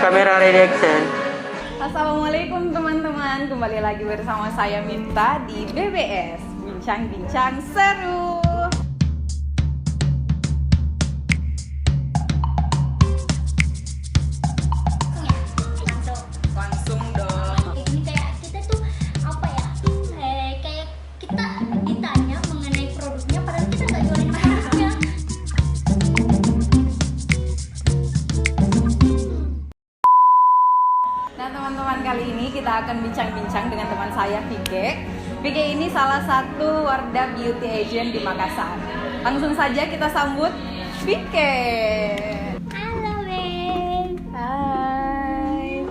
Kamera ready action. Assalamualaikum teman-teman, kembali lagi bersama saya Minta di BBS Bincang-bincang seru. Langsung dong. Ini kayak kita tuh apa ya? Kayak kita ditanya mengenai produknya padahal kita nggak jualin produknya. Nah teman-teman, kali ini kita akan bincang-bincang dengan teman saya Vike. Vike ini salah satu Wardah Beauty Agent di Makassar. Langsung saja kita sambut Vike. Halo Beb. Hai.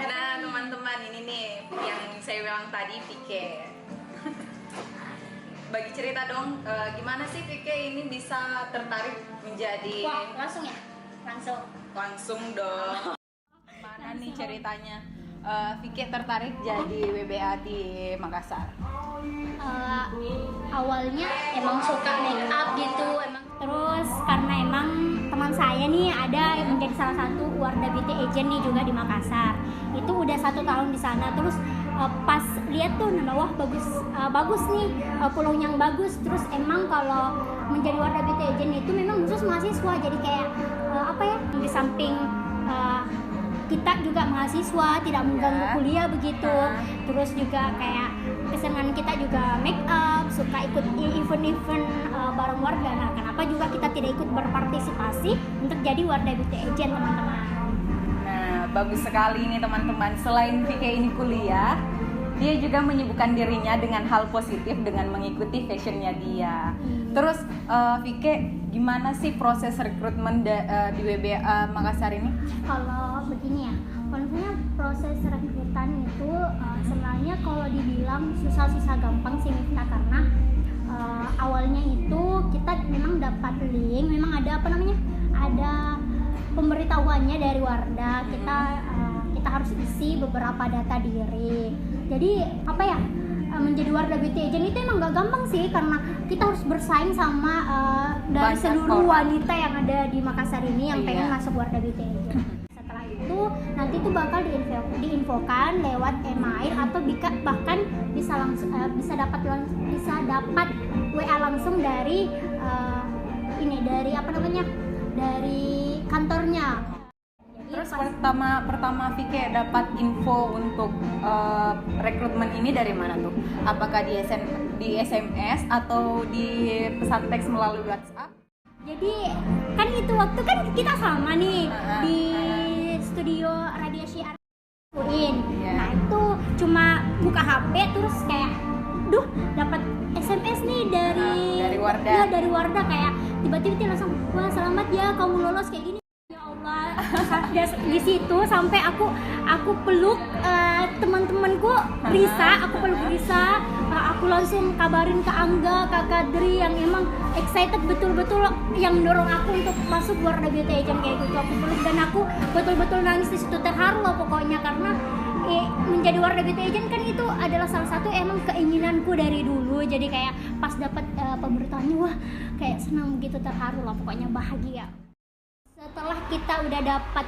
Nah teman-teman, ini nih yang saya bilang tadi Vike. Bagi cerita dong, gimana sih Vike ini bisa tertarik menjadi... Wah, langsung ya? Langsung dong. Mana nih ceritanya Vike tertarik jadi WBA di Makassar? Awalnya emang suka make up gitu, terus karena emang teman saya nih ada yang menjadi salah satu Wardah Beauty Agent nih juga di Makassar. Itu udah 1 tahun di sana, terus pas lihat tuh wah bagus nih, peluang yang bagus. Terus emang kalau menjadi Wardah Beauty Agent itu memang khusus mahasiswa, jadi kayak apa ya, di samping kita juga mahasiswa tidak mengganggu kuliah begitu, terus juga kayak kesenangan kita juga make up, suka ikut event-event bareng warga. Nah kenapa juga kita tidak ikut berpartisipasi untuk jadi Wardah Beauty Agent, teman-teman? Nah bagus sekali nih teman-teman. Selain Vike ini kuliah, dia juga menyibukkan dirinya dengan hal positif dengan mengikuti fashionnya dia. Terus Vike, gimana sih proses rekrutmen di WBA Makassar ini? Kalau begini ya, kalau misalnya proses rekrutan itu sebenarnya kalau dibilang susah-susah gampang sih Miftah, karena awalnya itu kita memang dapat link, memang ada ada pemberitahuannya dari Wardah, kita harus isi beberapa data diri. Jadi apa ya, menjadi Wardah Beauty Agent itu emang gak gampang sih, karena kita harus bersaing sama dari banyak seluruh orang. wanita yang ada di Makassar ini yang pengen Iya. masuk Wardah Beauty Agent. Setelah itu nanti tuh bakal diinfokan lewat email atau bahkan bisa langsung bisa dapat WA langsung dari dari kantornya. Terus pertama Vike dapat info untuk rekrutmen ini dari mana tuh? Apakah di SMS atau di pesan teks melalui WhatsApp? Jadi kan itu waktu kan kita sama nih di studio radiasi UIN. Yeah. Nah itu cuma buka HP terus kayak, dapat SMS nih dari Wardah. Ya, dari Wardah, kayak tiba-tiba dia langsung, wah selamat ya kamu lolos kayak gini. Ya Allah, di situ sampai aku peluk teman-temanku Risa, aku langsung kabarin ke Angga, Kak Kadri yang emang excited betul-betul yang dorong aku untuk masuk Wardah Beauty Agent kayak gitu. Aku peluk dan aku betul-betul nangis di situ, terharu lah pokoknya, karena menjadi Wardah Beauty Agent kan itu adalah salah satu emang keinginanku dari dulu. Jadi kayak pas dapat pemberitahuannya, wah kayak senang gitu, terharu lah pokoknya, bahagia. Setelah kita udah dapat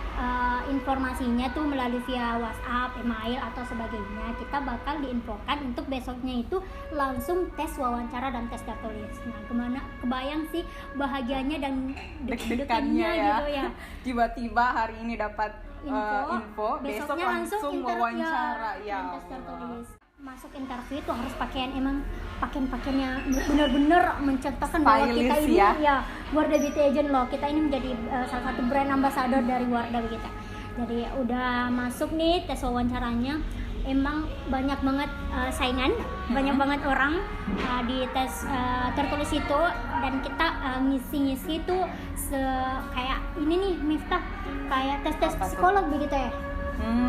informasinya tuh melalui via WhatsApp, email atau sebagainya, kita bakal diinfokan untuk besoknya itu langsung tes wawancara dan tes tertulis. Nah, kebayang sih bahagianya dan deg-degannya gitu ya. Tiba-tiba hari ini dapat info, besok besoknya langsung wawancara ya, tes tertulis. Masuk interview itu harus pakaian-pakaiannya benar-benar mencontohkan bahwa kita ini ya Wardah Beauty Agent loh. Kita ini menjadi salah satu brand ambassador dari Wardah begitu. Jadi udah masuk nih tes wawancaranya, emang banyak banget saingan, banyak banget orang di tes tertulis itu, dan kita ngisi-ngisi tuh kayak ini nih Miftah, kayak tes psikolog begitu ya.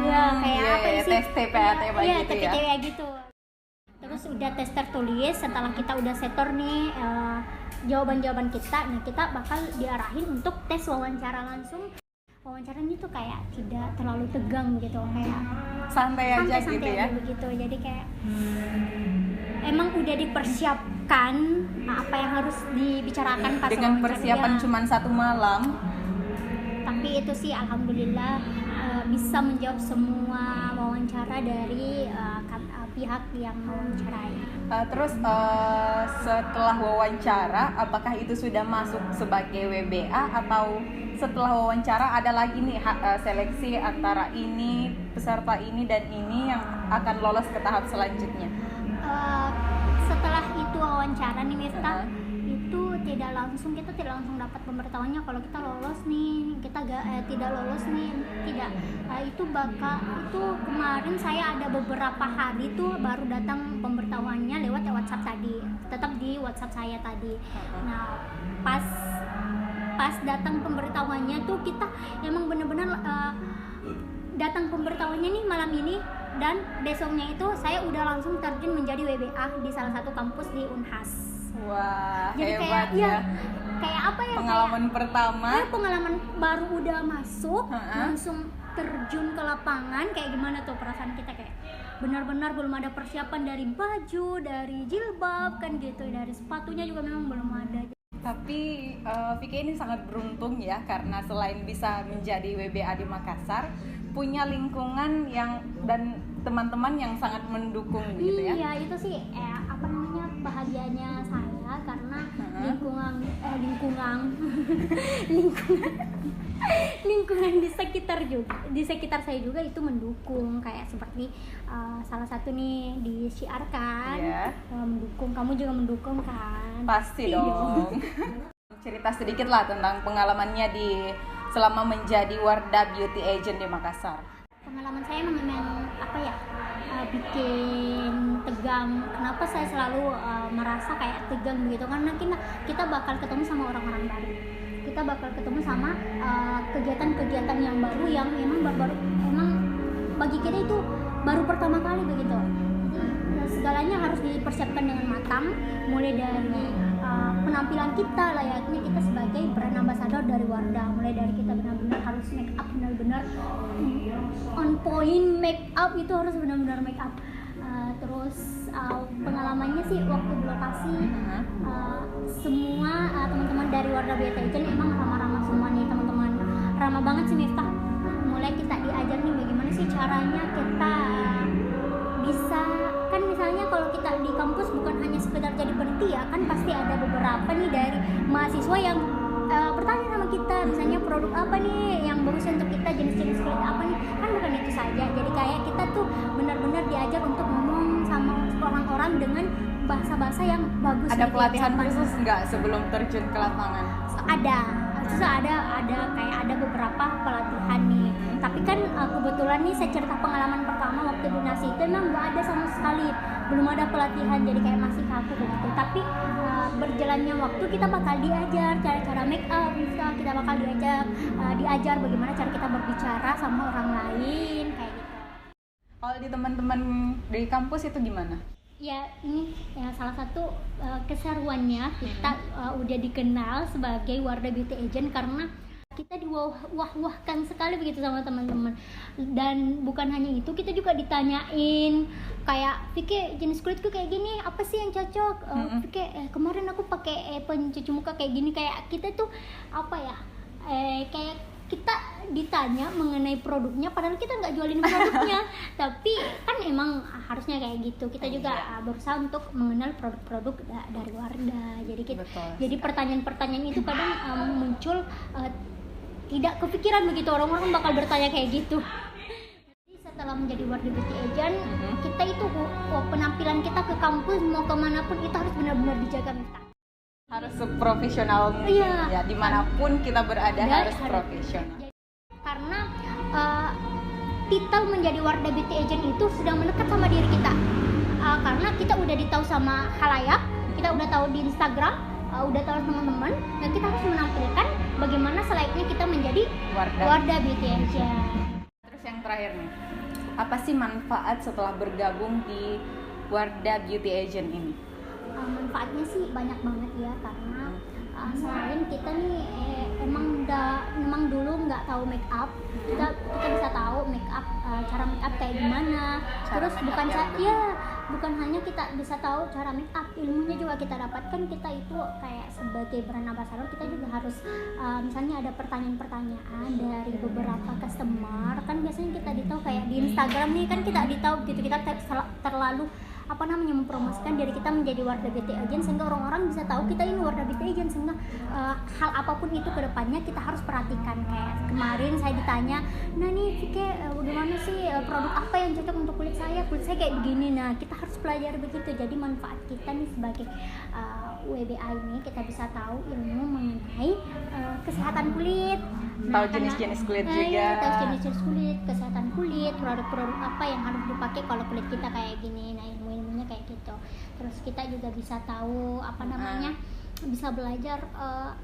Ya kayak apa sih? Tes TPAT Iya, gitu tes ya. TPA gitu. Terus udah tes tertulis, setelah kita udah setor nih jawaban-jawaban kita, nah kita bakal diarahin untuk tes wawancara langsung. Wawancaranya tuh kayak tidak terlalu tegang gitu, kayak santai aja gitu ya. Begitu. Jadi kayak emang udah dipersiapkan apa yang harus dibicarakan pas dengan wawancara. persiapan Ya. cuma 1 malam. tapi itu sih alhamdulillah bisa menjawab semua wawancara dari pihak yang mewawancarai. Terus setelah wawancara, apakah itu sudah masuk sebagai WBA atau setelah wawancara ada lagi nih seleksi antara ini peserta ini dan ini yang akan lolos ke tahap selanjutnya? Setelah itu wawancara nih Miftah, itu kita tidak langsung dapat pemberitahuannya kalau kita lolos nih, kita tidak lolos nih, tidak. Itu kemarin saya ada beberapa hari tuh baru datang pemberitahuannya lewat WhatsApp tadi, tetap di WhatsApp saya tadi. Nah pas datang pemberitahuannya tuh kita emang benar-benar datang pemberitahuannya nih malam ini, dan besoknya itu saya udah langsung terjun menjadi WBA di salah satu kampus di Unhas. Wah, jadi hebat ya. Kayak apa ya? Pengalaman pertama. Pengalaman baru udah masuk, langsung terjun ke lapangan. Kayak gimana tuh perasaan kita, kayak benar-benar belum ada persiapan dari baju, dari jilbab kan gitu, dari sepatunya juga memang belum ada. Tapi Vicky ini sangat beruntung ya, karena selain bisa menjadi WBA di Makassar, punya lingkungan yang dan teman-teman yang sangat mendukung gitu ya. Iya, itu sih bahagianya saya karena lingkungan di sekitar saya juga itu mendukung, kayak seperti salah satu nih disiarkan, mendukung, kamu juga mendukung kan? Pasti dong. Cerita sedikit lah tentang pengalamannya selama menjadi Wardah Beauty Agent di Makassar. Pengalaman saya memang bikin tegang. Kenapa saya selalu merasa kayak tegang begitu? Karena kita bakal ketemu sama orang-orang baru. Kita bakal ketemu sama kegiatan-kegiatan yang baru yang emang bagi kita itu baru pertama kali begitu. Jadi segalanya harus dipersiapkan dengan matang, mulai dari penampilan kita, layaknya kita sebagai brand ambassador dari Wardah. Mulai dari kita benar-benar harus make up benar-benar on point, make up itu harus benar-benar make up. Terus pengalamannya sih waktu di lokasi, semua teman-teman dari Wardah Beauty Agent emang ramah-ramah semua nih teman-teman, ramah banget sih Miftah. Mulai kita diajar nih bagaimana sih caranya kita bisa, kan misalnya kalau kita di kampus bukan hanya sekedar jadi panitia, kan pasti ada beberapa nih dari mahasiswa yang bertanya sama kita, misalnya produk apa nih yang bagus untuk kita, jenis-jenis kulit apa nih, kan bukan itu saja. Jadi kayak kita tuh benar-benar diajar untuk ngomong sama orang-orang dengan bahasa-bahasa yang bagus. Ada pelatihan khusus nggak sebelum terjun ke lapangan? Ada kayak ada beberapa pelatihan nih. Tapi kan kebetulan nih saya cerita pengalaman pertama waktu di Nasi itu memang nggak ada sama sekali, belum ada pelatihan, jadi kayak masih kaku begitu. Tapi berjalannya waktu kita bakal diajar cara-cara make up, kita bakal diajar bagaimana cara kita berbicara sama orang lain kayak gitu. Kalau di teman-teman di kampus itu gimana? Ya ini salah satu keseruannya kita udah dikenal sebagai Wardah Beauty Agent karena kita diwah-wahkan sekali begitu sama teman-teman. Dan bukan hanya itu, kita juga ditanyain kayak, Vicky jenis kulitku kayak gini, apa sih yang cocok? Vicky kemarin aku pakai pencuci muka kayak gini. Kayak kita tuh kayak kita ditanya mengenai produknya padahal kita nggak jualin produknya. Tapi kan emang harusnya kayak gitu, kita juga berusaha untuk mengenal produk-produk dari Wardah. Jadi pertanyaan-pertanyaan itu kadang muncul tidak kepikiran begitu, orang-orang bakal bertanya kayak gitu. Jadi setelah menjadi Wardah Beauty Agent, kita itu penampilan kita ke kampus mau kemanapun itu harus benar-benar dijaga Miftah. Harus profesional mungkin ya, dimanapun kita berada harus profesional. Karena titel menjadi Wardah Beauty Agent itu sudah melekat sama diri kita. Karena kita udah ditahu sama khalayak, kita udah tahu di Instagram, udah tahu teman-teman, dan kita harus menampilkan bagaimana selayaknya kita menjadi Wardah Beauty Agent. Terus yang terakhir nih, apa sih manfaat setelah bergabung di Wardah Beauty Agent ini? Manfaatnya sih banyak banget ya, karena selain kita nih emang dulu nggak tahu make up, kita bisa tahu make up, cara make up kayak gimana. Terus bukan hanya kita bisa tahu cara make up, ilmunya juga kita dapatkan. Kita itu kayak sebagai brand ambassador, kita juga harus misalnya ada pertanyaan-pertanyaan dari beberapa customer, kan biasanya kita ditahu kayak di Instagram nih kan kita ditahu gitu, kita terlalu mempromosikan diri kita menjadi Wardah Beauty Agent sehingga orang-orang bisa tahu kita ini Wardah Beauty Agent, sehingga hal apapun itu ke depannya kita harus perhatikan. Kayak kemarin saya ditanya, nah nih Vike, bagaimana sih produk apa yang cocok untuk kulit saya kayak begini. Nah kita harus pelajari begitu. Jadi manfaat kita nih sebagai WBA ini, kita bisa tahu ilmu mengenai kesehatan kulit, tahu jenis-jenis kulit juga, tahu jenis-jenis kulit, kesehatan kulit, produk-produk apa yang harus dipakai kalau kulit kita kayak gini. Nah ilmunya kayak gitu. Terus kita juga bisa tahu bisa belajar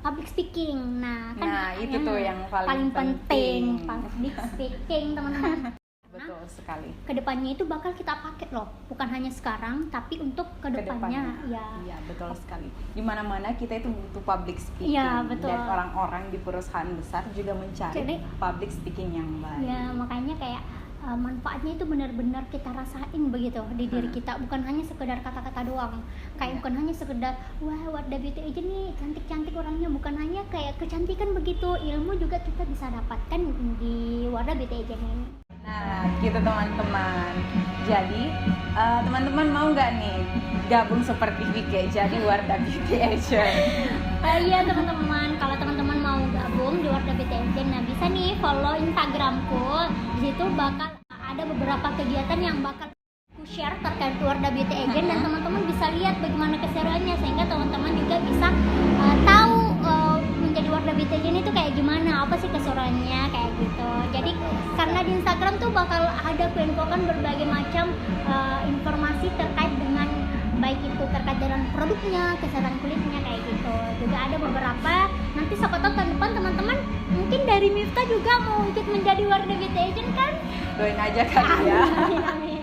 public speaking. Nah itu tuh yang paling penting public speaking teman-teman. Betul sekali. Kedepannya itu bakal kita pakai loh, bukan hanya sekarang, tapi untuk kedepannya. Iya betul sekali. Dimana-mana kita itu butuh public speaking. Iya betul. Dan orang-orang di perusahaan besar juga mencari public speaking yang baik. Ya makanya kayak manfaatnya itu benar-benar kita rasain begitu di diri kita, bukan hanya sekedar kata-kata doang. Kayak bukan hanya sekedar wah Wardah Beauty Agent nih cantik-cantik orangnya, bukan hanya kayak kecantikan begitu, ilmu juga kita bisa dapatkan di Wardah Beauty Agent ini. Nah gitu teman-teman. Jadi teman-teman mau nggak nih gabung seperti Vike jadi Wardah Beauty Agent? Iya teman-teman, kalau teman-teman mau gabung di Wardah Beauty Agent, nah bisa nih follow Instagramku. Di situ bakal ada beberapa kegiatan yang bakal aku share terkait Wardah Beauty Agent, dan teman-teman bisa lihat bagaimana keseruannya, sehingga teman-teman juga bisa tahu menjadi Wardah Beauty Agent itu kayak gimana, apa sih keseruannya kayak gitu. Jadi karena di Instagram tuh bakal ada kuinfokan berbagai macam informasi terkait dengan baik itu terkait dengan produknya, kesehatan kulitnya kayak gitu. Juga ada beberapa, nanti siapa tahu tahun depan teman-teman mungkin dari Miftah juga mau ikut menjadi Wardah Beauty Agent kan? Doain aja kali ya. Amin.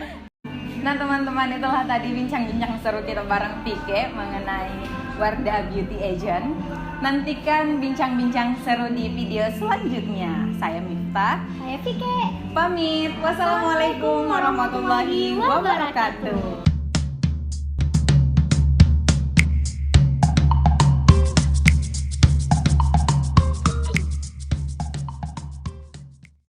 Nah teman-teman, itulah tadi bincang-bincang seru kita bareng Vike mengenai Wardah Beauty Agent. Nantikan bincang-bincang seru di video selanjutnya. Saya Miftah, Saya Vike. pamit. Wassalamualaikum warahmatullahi wabarakatuh.